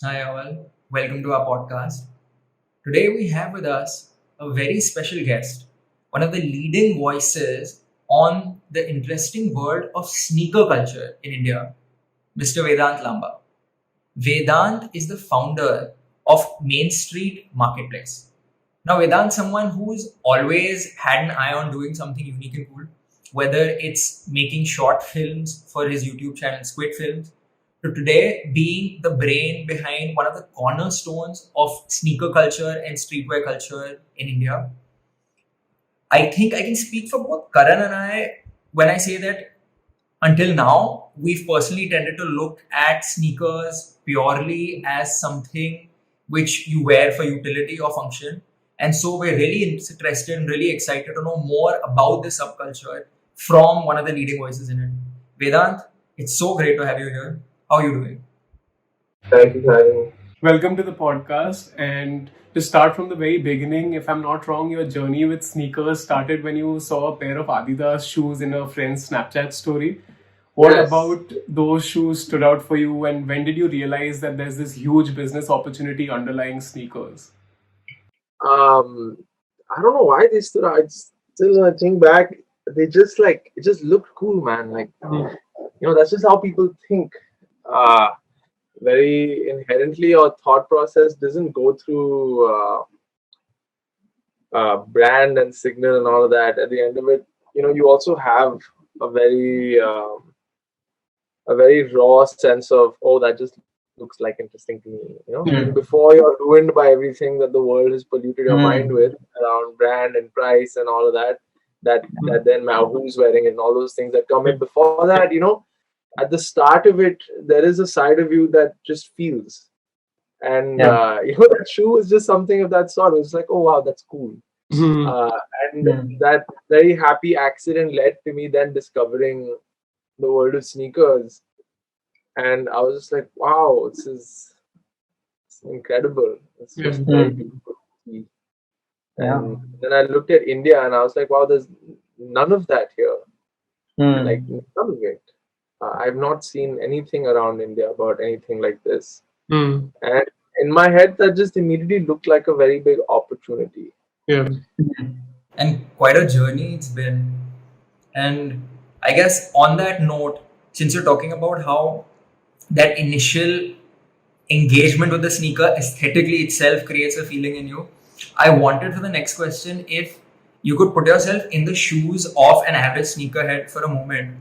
Hi, all. Welcome to our podcast. Today, we have with us a very special guest, one of the leading voices on the interesting world of sneaker culture in India, Mr. Vedant Lamba. Vedant is the founder of Mainstreet Marketplace. Now, Vedant's someone who's always had an eye on doing something unique and cool, whether it's making short films for his YouTube channel, Squid Films, to today being the brain behind one of the cornerstones of sneaker culture and streetwear culture in India. I think I can speak for both Karan and I when I say that until now, we've personally tended to look at sneakers purely as something which you wear for utility or function. And so we're really interested and really excited to know more about this subculture from one of the leading voices in it. Vedant, it's so great to have you here. How are you doing? Thank you for having me. Welcome to the podcast. And to start from the very beginning, if I'm not wrong, your journey with sneakers started when you saw a pair of Adidas shoes in a friend's Snapchat story. What Yes. about those shoes stood out for you, and when did you realize that there's this huge business opportunity underlying sneakers? Um, I don't know why they stood out. Still, I think back, they just it just looked cool, man. That's just how people think. Uh, Very inherently, our thought process doesn't go through brand and signal and all of that. At the end of it, you also have a very a very raw sense of, oh, that just looks like interesting to me. Even before you're ruined by everything that the world has polluted your mind with around brand and price and all of that. That then now who's wearing it and all those things that come in before that. At the start of it, there is a side of you that just feels. And that shoe is just something of that sort. It's like, oh wow, that's cool. And that very happy accident led to me then discovering the world of sneakers, and I was just like, wow, it's incredible. It's just very beautiful to see. And then I looked at India and I was like, wow, there's none of that here. Like none of it. I've not seen anything around India about anything like this. And in my head, that just immediately looked like a very big opportunity. Yeah. And quite a journey it's been. And I guess on that note, since you're talking about how that initial engagement with the sneaker aesthetically itself creates a feeling in you, I wanted for the next question if you could put yourself in the shoes of an average sneakerhead for a moment,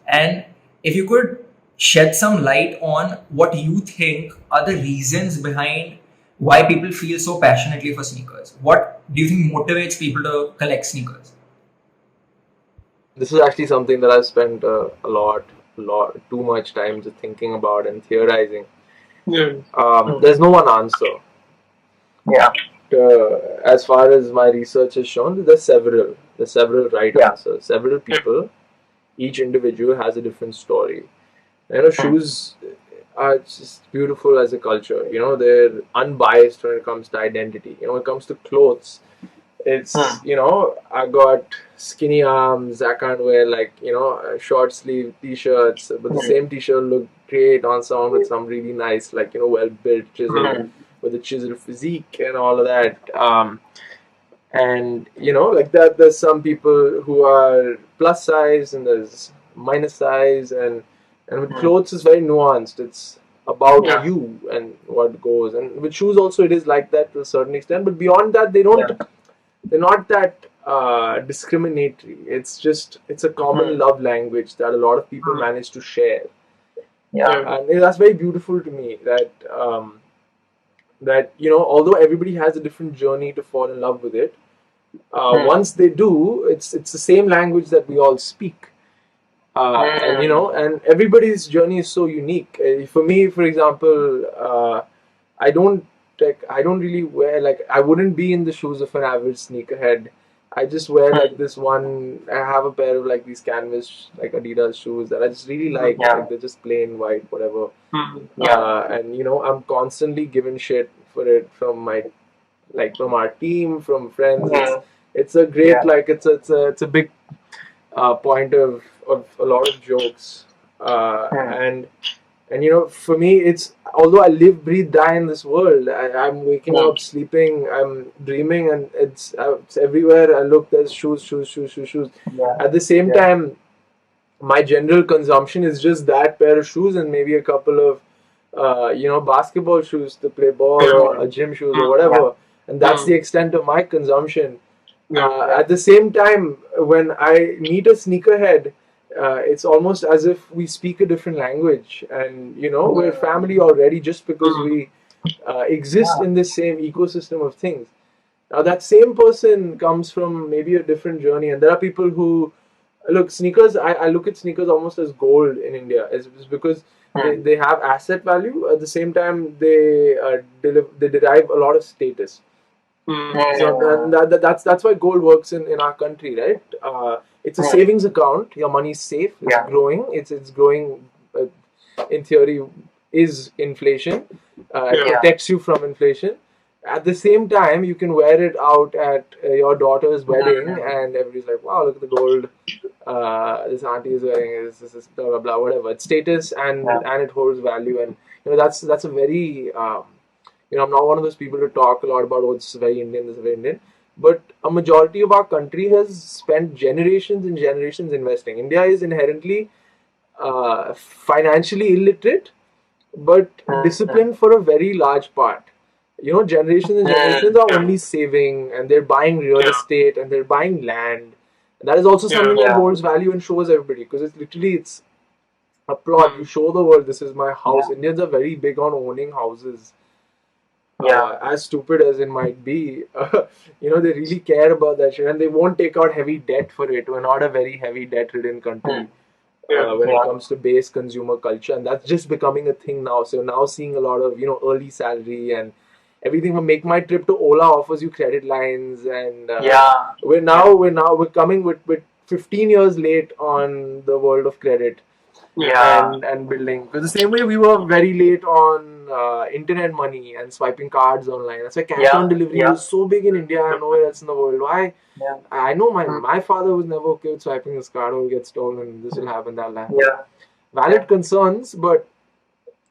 and if you could shed some light on what you think are the reasons behind why people feel so passionately for sneakers. What do you think motivates people to collect sneakers? This is actually something that I've spent too much time just thinking about and theorizing. There's no one answer. Yeah. As far as my research has shown, there's several right answers. Several people, each individual has a different story. Shoes are just beautiful as a culture. They're unbiased when it comes to identity. When it comes to clothes, it's I got skinny arms. I can't wear short sleeve t-shirts, but the same t-shirt look great on someone with some really nice well built chisel with a chisel physique and all of that. And like that, there's some people who are plus size and there's minus size, and with clothes it's very nuanced. It's about you and what goes. And with shoes also it is like that to a certain extent, but beyond that they're not that discriminatory. It's a common love language that a lot of people manage to share. And that's very beautiful to me that although everybody has a different journey to fall in love with it, once they do, it's the same language that we all speak. And everybody's journey is so unique. For me, for example, I don't really wear, I wouldn't be in the shoes of an average sneakerhead. I just wear this one. I have a pair of these canvas Adidas shoes that I just really like. They're just plain white, whatever. And I'm constantly given shit for it from from our team, from friends. It's a great it's a big point of a lot of jokes. And for me, although I live, breathe, die in this world, I'm waking up, sleeping, I'm dreaming, and it's everywhere I look. There's shoes, shoes, shoes, shoes, shoes. At the same time, my general consumption is just that pair of shoes and maybe a couple of basketball shoes to play ball or gym shoes or whatever, and that's the extent of my consumption. At the same time, when I meet a sneakerhead, it's almost as if we speak a different language, and we're family already just because we exist in this same ecosystem of things. Now, that same person comes from maybe a different journey, and there are people who look sneakers. I look at sneakers almost as gold in India, is because they have asset value. At the same time, they derive a lot of status. So that's why gold works in our country, right? It's a savings account. Your money's safe. It's growing. It's growing. In theory, is inflation. It protects you from inflation. At the same time, you can wear it out at your daughter's wedding, and everybody's like, "Wow, look at the gold this auntie is wearing. This blah blah blah, whatever." It's status, and it holds value, and that's a very I'm not one of those people to talk a lot about, oh, this is very Indian, this is very Indian. But a majority of our country has spent generations and generations investing. India is inherently financially illiterate, but disciplined for a very large part. Generations and generations are only saving, and they're buying real estate, and they're buying land. And that is also something that holds value and shows everybody, because it's a plot. You show the world, this is my house. Indians are very big on owning houses. As stupid as it might be, they really care about that shit, and they won't take out heavy debt for it. We're not a very heavy debt-ridden country when it comes to base consumer culture, and that's just becoming a thing now. So now seeing a lot of early salary and everything from Make My Trip to Ola offers you credit lines, and we're coming with 15 years late on the world of credit. And building, because the same way we were very late on internet money and swiping cards online. That's why cash on delivery was so big in India and nowhere else in the world. Why? I know my father was never okay with swiping his card or get stolen. This will happen, that will happen. Valid concerns, but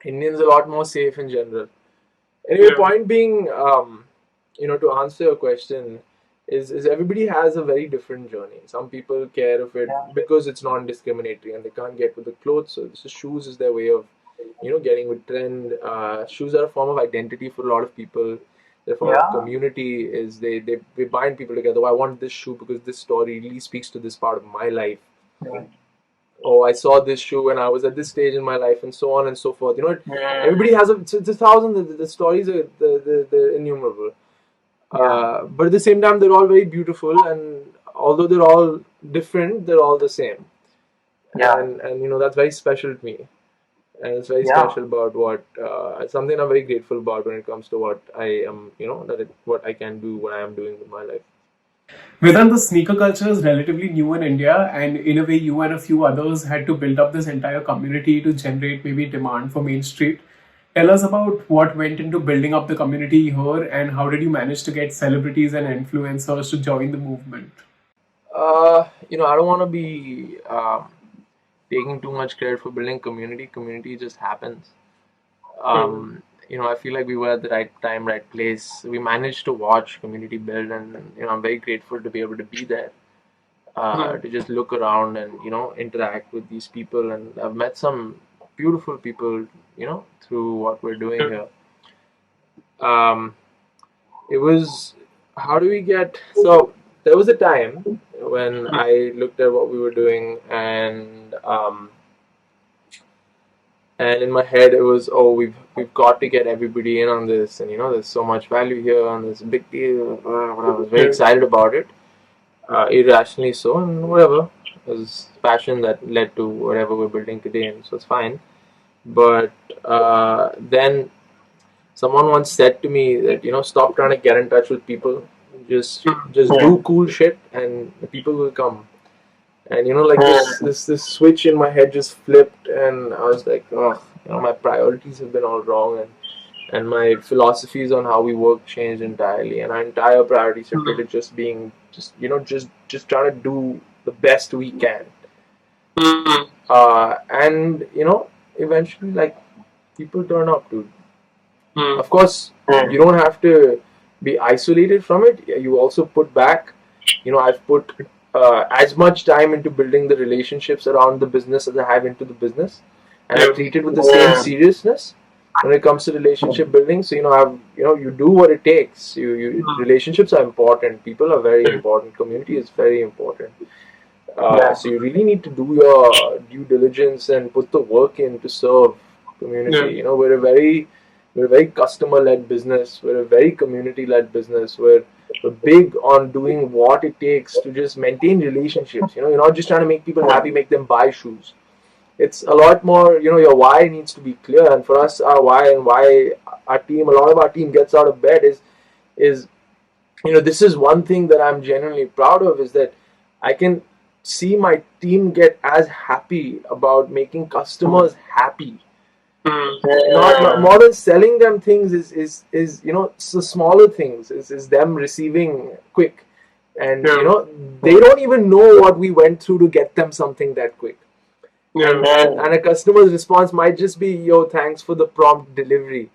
Indians are a lot more safe in general. Anyway, point being, to answer your question, is everybody has a very different journey. Some people care of it because it's non-discriminatory and they can't get with the clothes, so shoes is their way of getting with trend. Shoes are a form of identity for a lot of people. Their form of community is they bind people together. Oh, I want this shoe because this story really speaks to this part of my life. Oh, I saw this shoe when I was at this stage in my life, and so on and so forth. Everybody has it's a thousand. The stories are they're innumerable. But at the same time, they're all very beautiful, and although they're all different, they're all the same. And that's very special to me, and it's very special about what something I'm very grateful about when it comes to what I am, what I can do, what I am doing with my life. Vedant, the sneaker culture is relatively new in India, and in a way, you and a few others had to build up this entire community to generate maybe demand for Main Street. Tell us about what went into building up the community here, and how did you manage to get celebrities and influencers to join the movement? I don't want to be taking too much credit for building community. Community just happens. I feel like we were at the right time, right place. We managed to watch community build, and I'm very grateful to be able to be there, to just look around and interact with these people. And I've met some beautiful people, through what we're doing here. It was, how do we get? So there was a time when I looked at what we were doing, and in my head it was, oh, we've got to get everybody in on this, and there's so much value here, and this big deal. I was very excited about it, irrationally so, and whatever. It was passion that led to whatever we're building today, and so it's fine. But then someone once said to me that stop trying to get in touch with people, just do cool shit, and the people will come. And this switch in my head just flipped, and I was like, oh, my priorities have been all wrong, and my philosophies on how we work changed entirely, and our entire priority shifted to just being just trying to do the best we can. And eventually, like, people turn up, dude. Of course, you don't have to be isolated from it. You also put back. I've put as much time into building the relationships around the business as I have into the business, and I treat it with the same seriousness when it comes to relationship building. So you do what it takes. Relationships are important. People are very important. Community is very important. So you really need to do your due diligence and put the work in to serve community. We're a very customer-led business. We're a very community-led business. We're big on doing what it takes to just maintain relationships. You're not just trying to make people happy, make them buy shoes. It's a lot more. Your why needs to be clear. And for us, our why and why a lot of our team gets out of bed is this is one thing that I'm genuinely proud of, is that I can see my team get as happy about making customers happy. Not more than selling them things is it's the smaller things is them receiving quick, and they don't even know what we went through to get them something that quick. And a customer's response might just be, yo, thanks for the prompt delivery,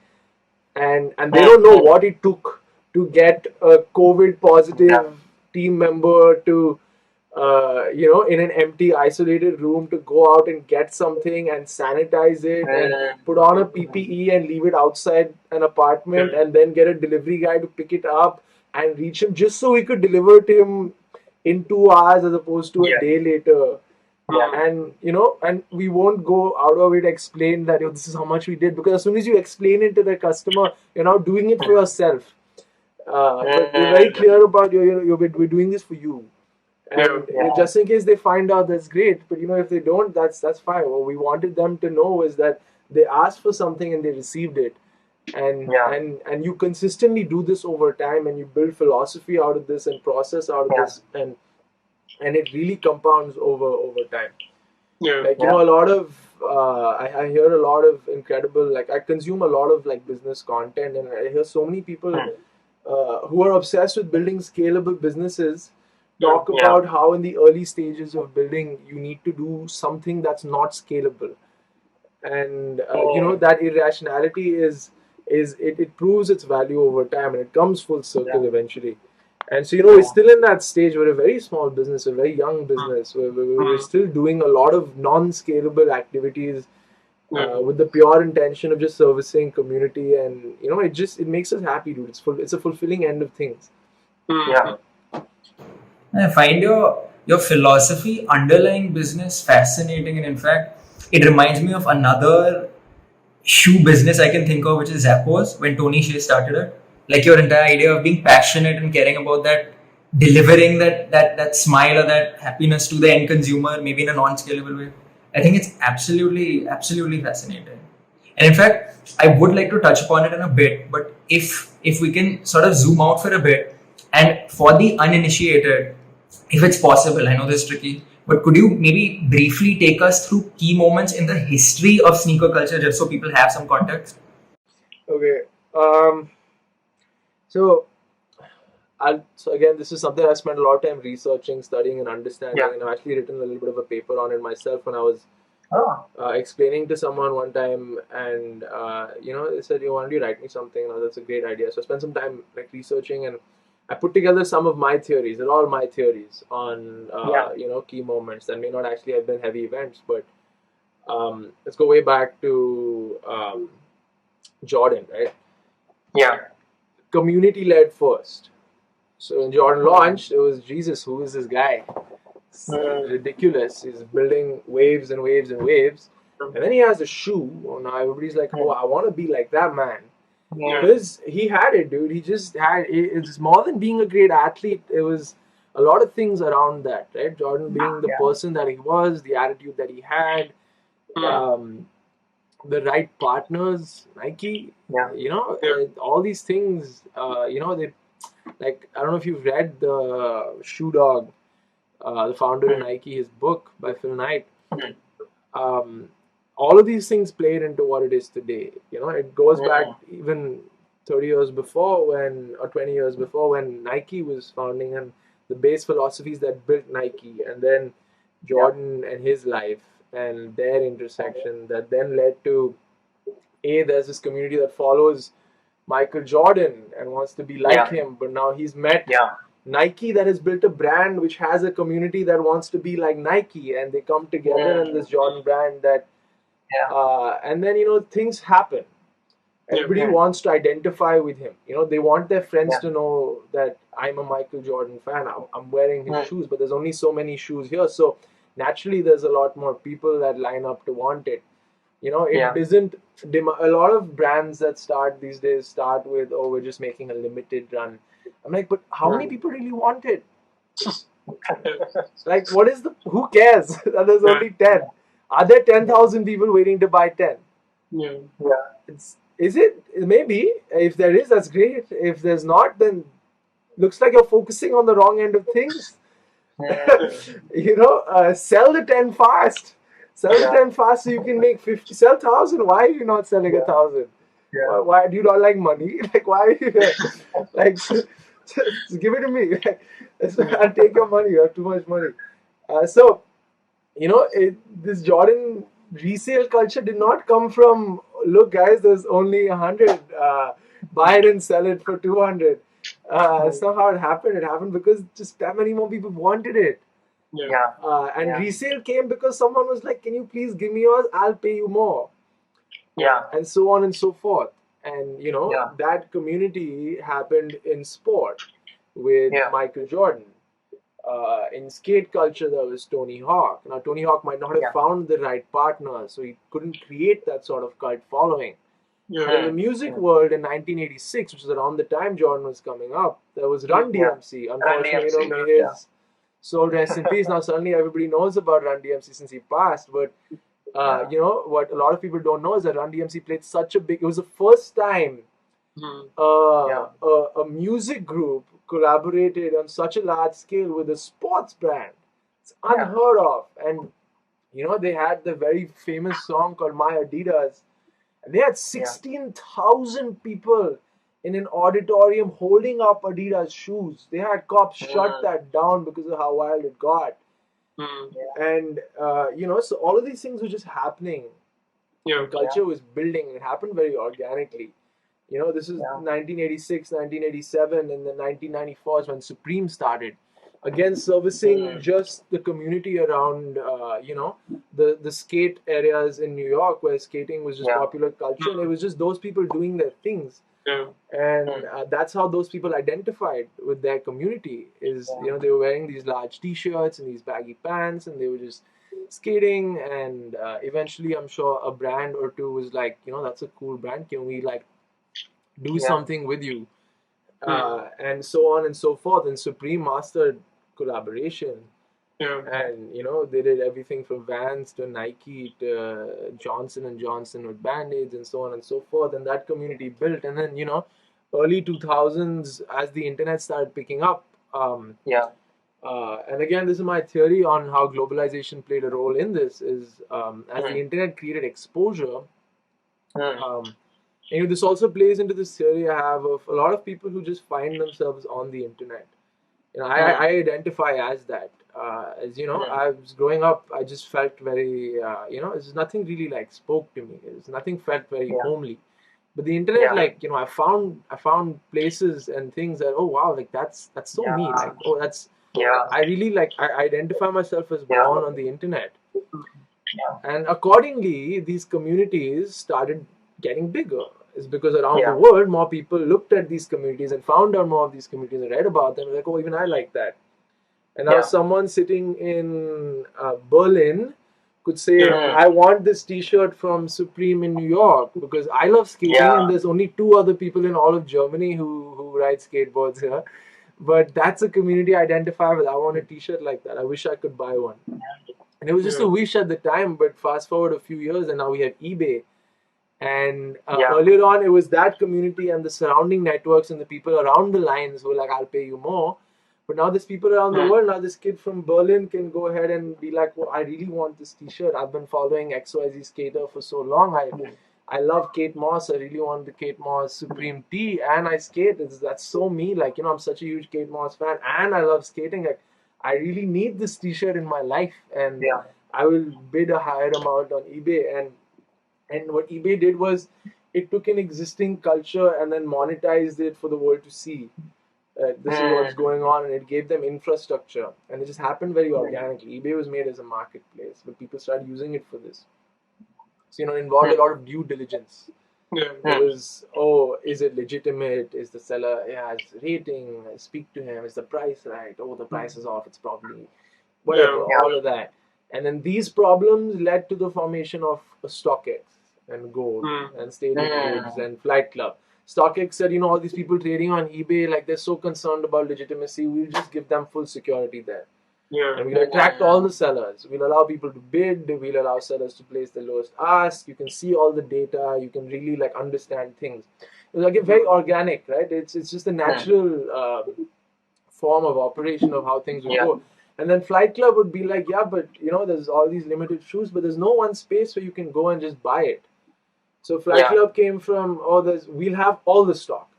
and they don't know what it took to get a COVID positive team member to in an empty, isolated room to go out and get something and sanitize it and put on a PPE and leave it outside an apartment, and then get a delivery guy to pick it up and reach him just so we could deliver it to him in 2 hours as opposed to a day later. And and we won't go out of it to explain that this is how much we did, because as soon as you explain it to the customer, you're now doing it for yourself. But you're very clear about we're doing this for you. And just in case they find out, that's great. But if they don't, that's fine. What we wanted them to know is that they asked for something and they received it, and you consistently do this over time, and you build philosophy out of this and process out of this, and it really compounds over time. A lot of I hear a lot of incredible, I consume a lot of business content, and I hear so many people who are obsessed with building scalable businesses talk about how in the early stages of building you need to do something that's not scalable, and that irrationality is it proves its value over time, and it comes full circle eventually. And so we're still in that stage. We're a very small business, a very young business. We're still doing a lot of non-scalable activities with the pure intention of just servicing community, and it makes us happy, dude. It's a fulfilling end of things. I find your philosophy underlying business fascinating, and in fact, it reminds me of another shoe business I can think of, which is Zappos, when Tony Hsieh started it. Like your entire idea of being passionate and caring about that, delivering that smile or that happiness to the end consumer, maybe in a non-scalable way. I think it's absolutely fascinating. And in fact, I would like to touch upon it in a bit, but if we can sort of zoom out for a bit, and for the uninitiated, if it's possible, I know this is tricky, but could you maybe briefly take us through key moments in the history of sneaker culture, just so people have some context? Okay. So again, this is something I spent a lot of time researching, studying, and understanding, and I've actually written a little bit of a paper on it myself when I was explaining to someone one time, and they said, why don't you write me something? That's a great idea. So I spent some time researching, and I put together some of my theories. They're all my theories on key moments that may not actually have been heavy events, but let's go way back to Jordan, right? Community led first. So when Jordan launched, it was, Jesus, who is this guy? It's ridiculous. He's building waves and waves and waves. And then he has a shoe. Now everybody's like, oh, I want to be like that man. Because he had it, dude. He just had it. It's more than being a great athlete. It was a lot of things around that, right? Jordan being the person that he was, the attitude that he had, the right partners, Nike, all these things, they, I don't know if you've read the Shoe Dog, the founder of Nike, his book by Phil Knight. All of these things played into what it is today. It goes back even 30 years before or 20 years before when Nike was founding, and the base philosophies that built Nike, and then Jordan and his life and their intersection that then led to there's this community that follows Michael Jordan and wants to be like him, but now he's met Nike that has built a brand which has a community that wants to be like Nike, and they come together in this Jordan brand that, and then things happen. Everybody wants to identify with him. They want their friends to know that I'm a Michael Jordan fan. I'm wearing his shoes, but there's only so many shoes here. So naturally, there's a lot more people that line up to want it. It isn't a lot of brands that start these days start with, oh, we're just making a limited run. I'm like, but how many people really want it? Like, who cares that there's only 10? Are there 10,000 people waiting to buy 10? Is it? Maybe. If there is, that's great. If there's not, then looks like you're focusing on the wrong end of things. Sell the 10 fast. Sell the 10 fast so you can make 50. Sell 1,000. Why are you not selling 1,000? Why do you not like money? Like, why are you like, just give it to me. I'll take your money. You have too much money. This Jordan resale culture did not come from, look, guys, there's only 100. Buy it and sell it for 200. That's not how it happened. It happened because just that many more people wanted it. Resale came because someone was like, can you please give me yours? I'll pay you more. And so on and so forth. And, that community happened in sport with Michael Jordan. In skate culture, there was Tony Hawk. Now, Tony Hawk might not have found the right partner, so he couldn't create that sort of cult following. But in the music world in 1986, which was around the time Jordan was coming up, there was Run DMC. Unfortunately, may his soul rest in peace. Now, suddenly everybody knows about Run DMC since he passed, but what a lot of people don't know is that Run DMC played such a big. It was the first time a music group collaborated on such a large scale with a sports brand. It's unheard of. And they had the very famous song called My Adidas, and they had 16,000 people in an auditorium holding up Adidas shoes. They had cops shut that down because of how wild it got. And so all of these things were just happening. Culture was building. It happened very organically. This is 1986, 1987, and then 1994 is when Supreme started. Again, servicing just the community around, the skate areas in New York where skating was just popular culture. And it was just those people doing their things. And that's how those people identified with their community is, they were wearing these large T-shirts and these baggy pants, and they were just skating. And eventually, I'm sure a brand or two was like, that's a cool brand. Can we do something with you? And so on and so forth. And Supreme mastered collaboration. And they did everything from Vans to Nike to Johnson & Johnson with Band-Aids and so on and so forth. And that community built. And then early 2000s, as the internet started picking up, and again, this is my theory on how globalization played a role in this, is as the internet created exposure, this also plays into this theory I have of a lot of people who just find themselves on the internet. I identify as that. I was growing up, I just felt very, it's nothing really spoke to me. Nothing felt very homely. But the internet, I found places and things that, oh wow, that's so me. I really I identify myself as born on the internet. And accordingly, these communities started getting bigger. It's because around the world, more people looked at these communities and found out more of these communities and read about them. Like, oh, even I like that. And now someone sitting in Berlin could say, I want this T-shirt from Supreme in New York because I love skating and there's only 2 other people in all of Germany who ride skateboards here. But that's a community I identify with. I want a T-shirt like that. I wish I could buy one. And it was just a wish at the time, but fast forward a few years and now we have eBay. And earlier on, it was that community and the surrounding networks and the people around the lines who were like, I'll pay you more. But now there's people around the world. Now this kid from Berlin can go ahead and be like, well, I really want this T-shirt. I've been following XYZ skater for so long. I love Kate Moss. I really want the Kate Moss Supreme tee. And I skate. That's so me. I'm such a huge Kate Moss fan. And I love skating. I really need this T-shirt in my life. And I will bid a higher amount on eBay. And what eBay did was it took an existing culture and then monetized it for the world to see. This is what's going on, and it gave them infrastructure, and it just happened very organically. eBay was made as a marketplace, but people started using it for this. So it involved a lot of due diligence. It was, is it legitimate? Is the seller has rating? Speak to him. Is the price right? Oh, the price is off. It's probably whatever. All of that, and then these problems led to the formation of StockX and Gold and Stated Goods and Flight Club. StockX said, all these people trading on eBay, like they're so concerned about legitimacy, we'll just give them full security there. And we'll attract all the sellers. We'll allow people to bid. We'll allow sellers to place the lowest ask. You can see all the data. You can really understand things. It's like very organic, right? It's just a natural form of operation of how things would go. And then Flight Club would be like, but there's all these limited shoes, but there's no one space where you can go and just buy it. So Flight Club came from, we'll have all the stock.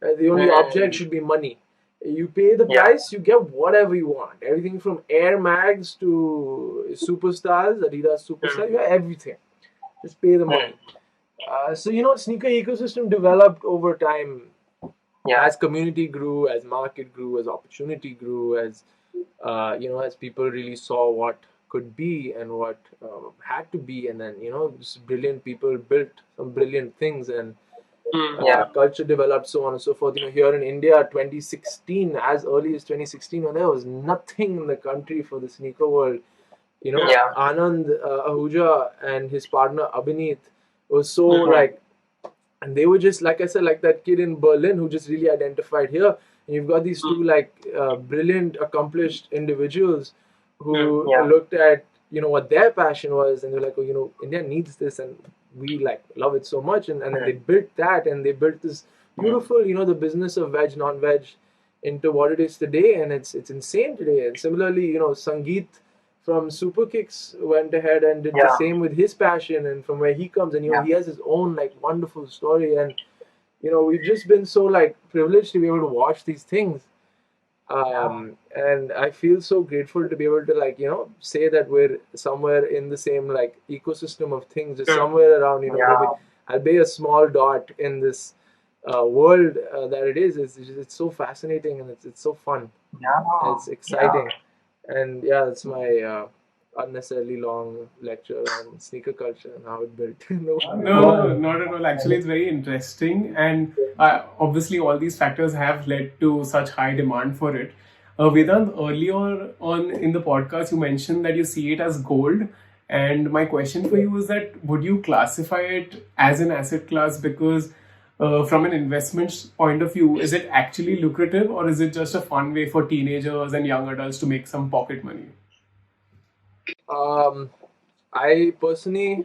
The only object should be money. You pay the price, you get whatever you want. Everything from Air Mags to Superstars, Adidas Superstars, you have everything. Just pay the money. So sneaker ecosystem developed over time as community grew, as market grew, as opportunity grew, as as people really saw what could be and what had to be, and then brilliant people built some brilliant things, and culture developed, so on and so forth. Here in India, 2016, as early as 2016, when there was nothing in the country for the sneaker world, Anand Ahuja and his partner Abhineet was so and they were just, like I said, like that kid in Berlin who just really identified here. And you've got these two brilliant, accomplished individuals who looked at what their passion was, and they're like, India needs this, and we love it so much, and then they built that, and they built this beautiful, the business of veg, non-veg into what it is today, and it's insane today. And similarly, Sangeet from Super Kicks went ahead and did the same with his passion and from where he comes, and he has his own wonderful story, and we've just been so privileged to be able to watch these things. And I feel so grateful to be able to say that we're somewhere in the same ecosystem of things, just somewhere around, maybe I'll be a small dot in this world that it is. It's so fascinating, and it's so fun. It's exciting. And it's my unnecessarily long lecture on sneaker culture and how it built. No, not at all. Actually, it's very interesting, and obviously all these factors have led to such high demand for it. Vedant, earlier on in the podcast, you mentioned that you see it as gold, and my question for you is that would you classify it as an asset class? Because from an investment point of view, is it actually lucrative, or is it just a fun way for teenagers and young adults to make some pocket money? I personally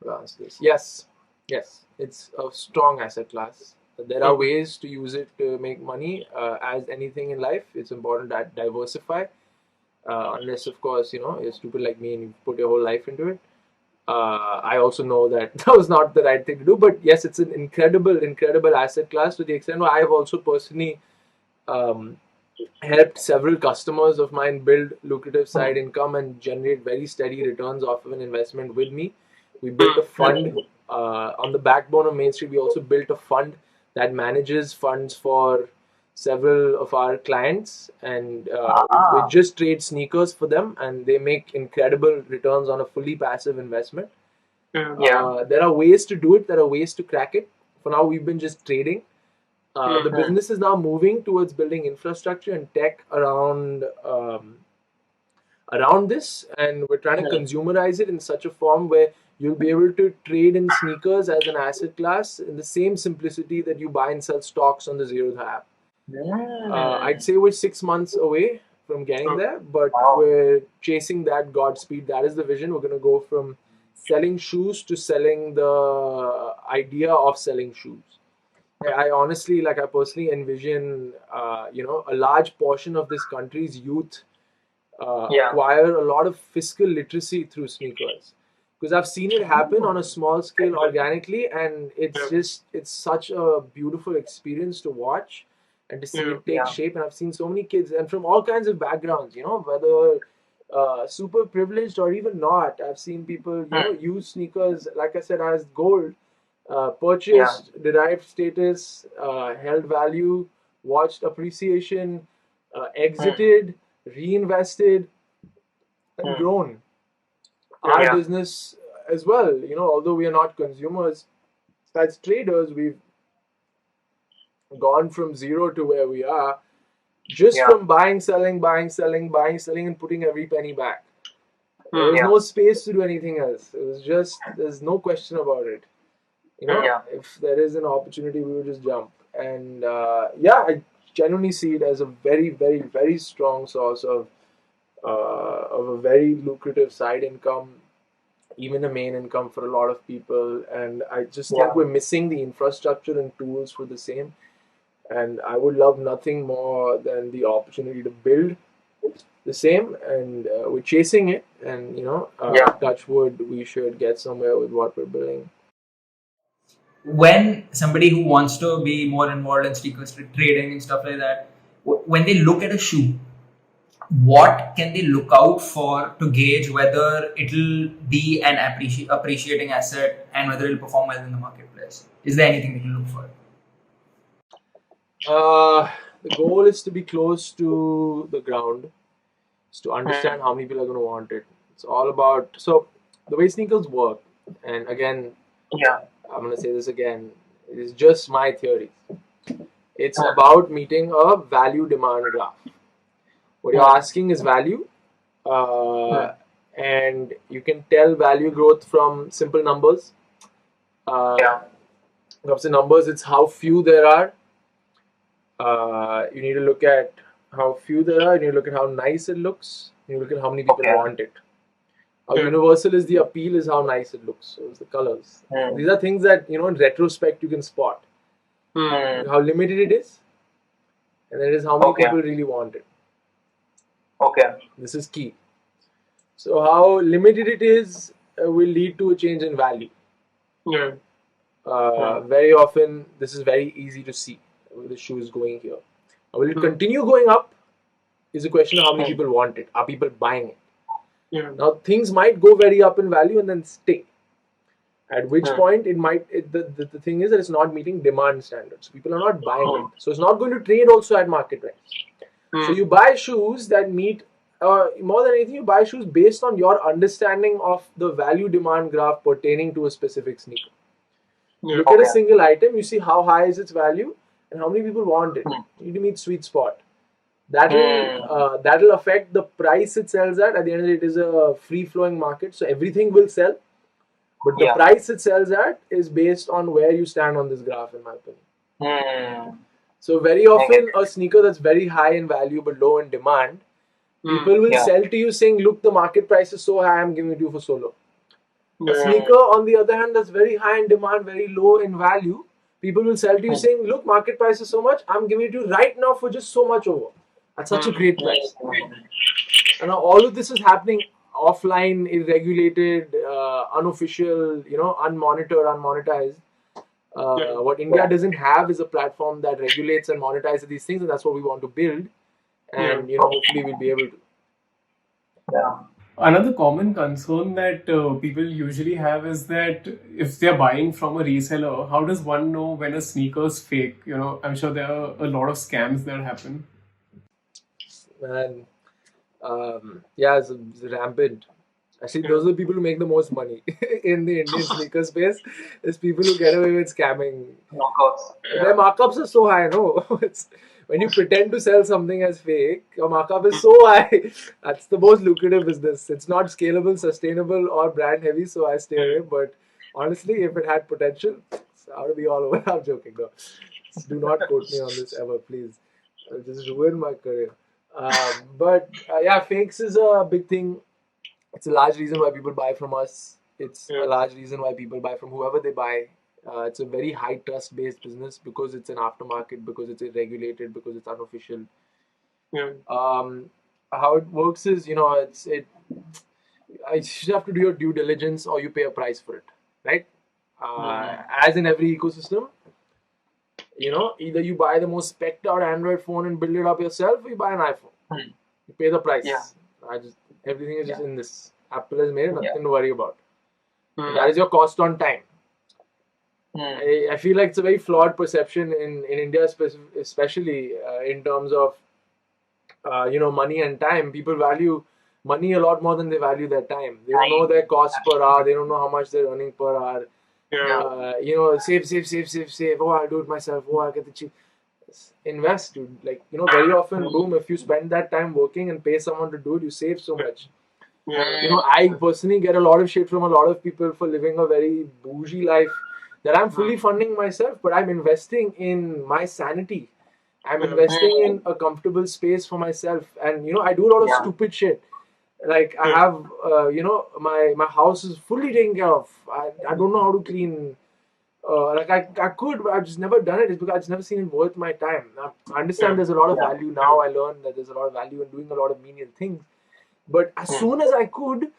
answer this. Yes, it's a strong asset class. There are ways to use it to make money. As anything in life, it's important to diversify. Unless, of course, you're stupid like me and you put your whole life into it. I also know that that was not the right thing to do. But yes, it's an incredible asset class, to the extent where I have also personally helped several customers of mine build lucrative side income and generate very steady returns off of an investment with me. We built a fund on the backbone of Mainstreet. We also built a fund that manages funds for several of our clients, and we just trade sneakers for them, and they make incredible returns on a fully passive investment. There are ways to do it. There are ways to crack it. For now, we've been just trading. The business is now moving towards building infrastructure and tech around this, and we're trying to consumerize it in such a form where you'll be able to trade in sneakers as an asset class in the same simplicity that you buy and sell stocks on the Zerodha app. I'd say we're 6 months away from getting there, but we're chasing that Godspeed. That is the vision. We're going to go from selling shoes to selling the idea of selling shoes. I honestly, I personally envision, a large portion of this country's youth acquire a lot of fiscal literacy through sneakers. Because I've seen it happen on a small scale organically, and it's such a beautiful experience to watch and to see it take shape. And I've seen so many kids, and from all kinds of backgrounds, whether super privileged or even not. I've seen people, use sneakers, like I said, as gold, purchased, derived status, held value, watched appreciation, exited, reinvested, and grown. Our business as well, although we are not consumers, as traders, we've gone from zero to where we are just from buying, selling, buying, selling, buying, selling, and putting every penny back. There was no space to do anything else. It was just, there's no question about it. If there is an opportunity, we would just jump. And I genuinely see it as a very, very, very strong source of a very lucrative side income, even a main income for a lot of people. And I just think we're missing the infrastructure and tools for the same. And I would love nothing more than the opportunity to build the same, and we're chasing it. And touch wood, we should get somewhere with what we're building. When somebody who wants to be more involved in sneakers trading and stuff like that, when they look at a shoe, what can they look out for to gauge whether it'll be an appreciating asset and whether it'll perform well in the marketplace? Is there anything they can look for? The goal is to be close to the ground, is to understand how many people are going to want it. It's all about, so the way sneakers work, and again, I'm going to say this again, it is just my theory. It's about meeting a value demand graph. What you're asking is value, and you can tell value growth from simple numbers. Comes to numbers, it's how few there are. You need to look at how few there are. You need to look at how nice it looks. You need to look at how many people want it. How universal is the appeal is how nice it looks. So it's the colors. These are things that, in retrospect, you can spot. How limited it is. And then it is how many people really want it. This is key. So how limited it is will lead to a change in value. Very often, this is very easy to see where the shoe is going here. Will it continue going up? Is a question of how many people want it. Are people buying it? Now, things might go very up in value and then stay. At which point, the thing is that it's not meeting demand standards. People are not buying it. So it's not going to trade also at market price. So you buy shoes that meet, more than anything, you buy shoes based on your understanding of the value demand graph pertaining to a specific sneaker. Look at a single item, you see how high is its value and how many people want it. You need to meet sweet spot. That'll affect the price it sells at. At the end of the day, it is a free-flowing market, so everything will sell. But the price it sells at is based on where you stand on this graph, in my opinion. So very often, a sneaker that's very high in value but low in demand, people will sell to you saying, look, the market price is so high, I'm giving it to you for so low. A sneaker, on the other hand, that's very high in demand, very low in value, people will sell to you saying, look, market price is so much, I'm giving it to you right now for just so much over. At such a great price. And now all of this is happening offline, irregulated, unofficial, unmonitored, unmonetized. What India doesn't have is a platform that regulates and monetizes these things, and that's what we want to build. And hopefully we'll be able to. Another common concern that people usually have is that if they're buying from a reseller, how does one know when a sneaker is fake? I'm sure there are a lot of scams that happen. Man, it's rampant. Actually, those are the people who make the most money in the Indian sneaker space. It's people who get away with scamming. Their markups are so high, no? It's when you pretend to sell something as fake, your markup is so high. That's the most lucrative business. It's not scalable, sustainable, or brand heavy, so I stay away. But honestly, if it had potential, I would be all over. I'm joking, though. Do not quote me on this ever, please. I'll just ruin my career. Fakes is a big thing. It's a large reason why people buy from us. It's a large reason why people buy from whoever they buy. It's a very high trust based business because it's an aftermarket, because it's regulated, because it's unofficial. How it works is, I just have to do your due diligence or you pay a price for it, right? As in every ecosystem, either you buy the most specced out Android phone and build it up yourself, or you buy an iPhone. You pay the price. Everything is just in this. Apple has made it, nothing to worry about. That is your cost on time. I feel like it's a very flawed perception in India, especially in terms of money and time. People value money a lot more than they value their time. They don't know their cost per hour. They don't know how much they're earning per hour. Save. Oh, I'll do it myself. Oh, I'll get the cheap. Invest, dude. Like, very often, boom, if you spend that time working and pay someone to do it, you save so much. I personally get a lot of shit from a lot of people for living a very bougie life that I'm fully funding myself, but I'm investing in my sanity. I'm investing in a comfortable space for myself, and I do a lot of stupid shit. Like I have, my house is fully taken care of. I don't know how to clean. Like I could, but I've just never done it. It's because I've just never seen it worth my time. I understand there's a lot of value now. I learned that there's a lot of value in doing a lot of menial things. But as soon as I could,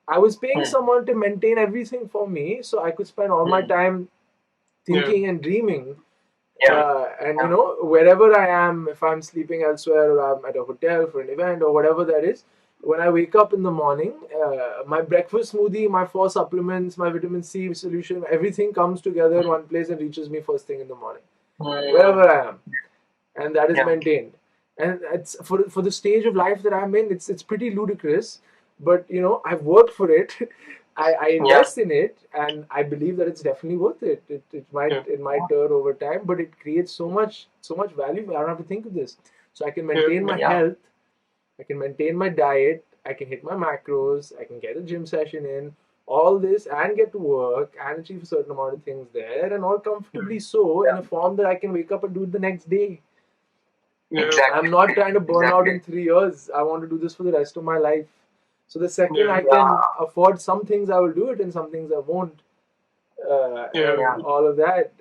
I was paying someone to maintain everything for me, so I could spend all my time thinking and dreaming. And wherever I am, if I'm sleeping elsewhere or I'm at a hotel for an event or whatever that is, when I wake up in the morning, my breakfast smoothie, my 4 supplements, my vitamin C solution, everything comes together in one place and reaches me first thing in the morning, wherever I am, and that is maintained. And it's for the stage of life that I'm in, it's pretty ludicrous, but I've worked for it. I invest in it, and I believe that it's definitely worth it. It might turn over time, but it creates so much value. I don't have to think of this, so I can maintain my health, I can maintain my diet, I can hit my macros, I can get a gym session in, all this, and get to work and achieve a certain amount of things there, and all comfortably so in a form that I can wake up and do it the next day. I'm not trying to burn out in 3 years. I want to do this for the rest of my life. So the second I can afford some things, I will do it, and some things I won't. And all of that,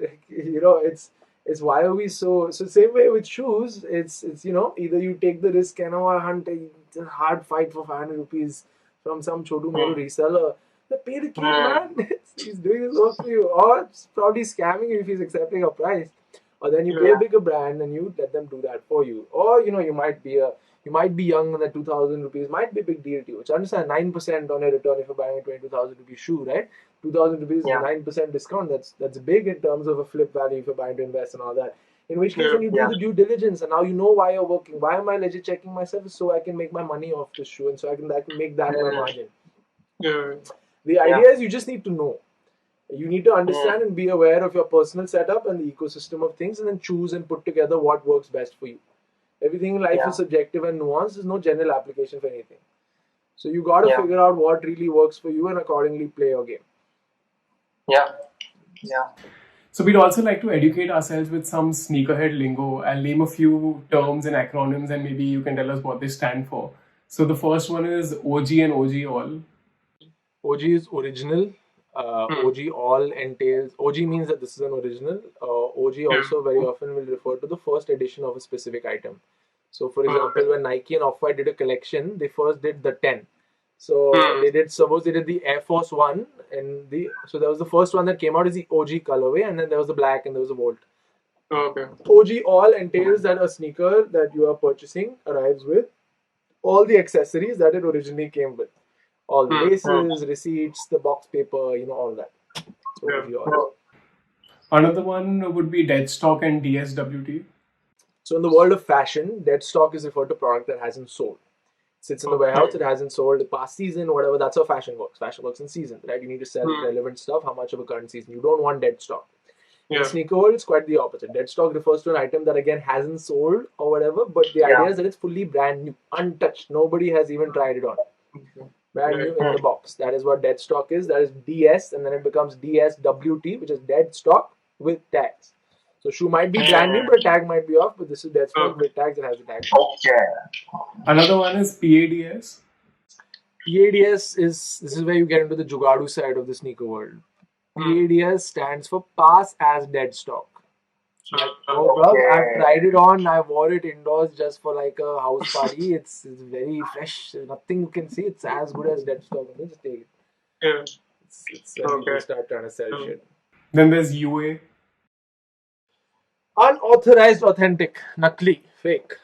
it's why are we so same way with shoes. It's either you take the risk and hunt a hard fight for 500 rupees from some chodu modu reseller. Pay the kid, man. He's doing his work for you, or it's probably scamming you if he's accepting a price. Or then you pay a bigger brand and you let them do that for you. Or you might be young and that 2,000 rupees might be a big deal to you. Which I understand 9% on a return if you're buying a 22,000 rupee shoe, right? 2,000 rupees is a 9% discount. That's big in terms of a flip value if you're buying to invest and all that. In which case, when you do the due diligence and now you know why you're working, why am I legit checking myself? So I can make my money off this shoe, and so I can make that my margin. The idea is you just need to know. You need to understand and be aware of your personal setup and the ecosystem of things, and then choose and put together what works best for you. Everything in life is subjective and nuanced. There's no general application for anything. So you got to figure out what really works for you and accordingly play your game. So we'd also like to educate ourselves with some sneakerhead lingo. I'll name a few terms and acronyms, and maybe you can tell us what they stand for. So the first one is OG and OG all. OG is original. OG all entails, OG means that this is an original. OG also very often will refer to the first edition of a specific item. So for example, when Nike and Off-White did a collection, they first did the 10. So they did the Air Force 1, and so that was the first one that came out is the OG colorway, and then there was the black and there was the Volt. OG all entails that a sneaker that you are purchasing arrives with all the accessories that it originally came with. All the laces, receipts, the box paper, all that. So another one would be dead stock and DSWT. So in the world of fashion, dead stock is referred to product that hasn't sold. It sits in the warehouse, it hasn't sold the past season, whatever. That's how fashion works. Fashion works in seasons, right? You need to sell relevant stuff, how much of a current season. You don't want dead stock. In the sneaker world, it's quite the opposite. Dead stock refers to an item that again hasn't sold or whatever, but the idea is that it's fully brand new, untouched. Nobody has even tried it on. Brand new in the box. That is what dead stock is. That is DS, and then it becomes DSWT, which is dead stock with tags. So shoe might be brand new, but a tag might be off. But this is dead stock with tags. It has a tag. Another one is PADS. PADS this is where you get into the jugadu side of the sneaker world. PADS stands for pass as dead stock. I've tried it on. I wore it indoors just for like a house party. It's very fresh. Nothing you can see. It's as good as dead stock. Just take it. It's people start trying to sell shit. Then there's UA. Unauthorized, authentic, nakli, fake.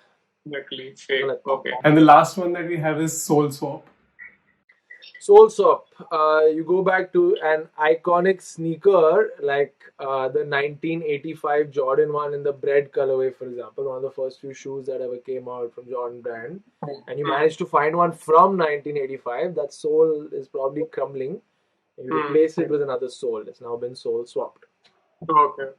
Okay. And the last one that we have is Soul Swap. Sole swap. You go back to an iconic sneaker like the 1985 Jordan 1 in the bread colorway, for example, one of the first few shoes that ever came out from Jordan brand, and you manage to find one from 1985. That sole is probably crumbling. You replace it with another sole. It's now been sole swapped. Okay.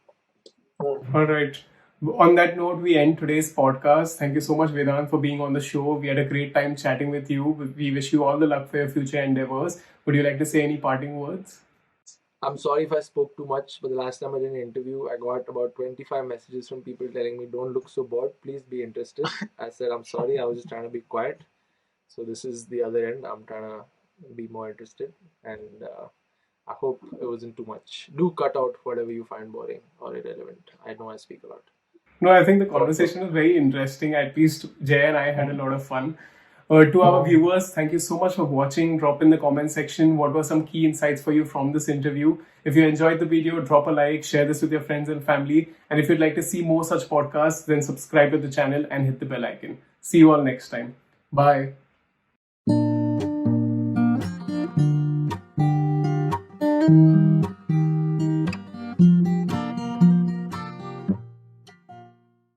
All right. On that note, we end today's podcast. Thank you so much, Vedant, for being on the show. We had a great time chatting with you. We wish you all the luck for your future endeavors. Would you like to say any parting words? I'm sorry if I spoke too much, but the last time I did an interview, I got about 25 messages from people telling me, don't look so bored, please be interested. I said, I'm sorry, I was just trying to be quiet. So this is the other end. I'm trying to be more interested, and I hope it wasn't too much. Do cut out whatever you find boring or irrelevant. I know I speak a lot. No, I think the conversation was very interesting. At least Jay and I had a lot of fun. To our viewers, thank you so much for watching. Drop in the comment section what were some key insights for you from this interview. If you enjoyed the video, drop a like, share this with your friends and family. And if you'd like to see more such podcasts, then subscribe to the channel and hit the bell icon. See you all next time. Bye.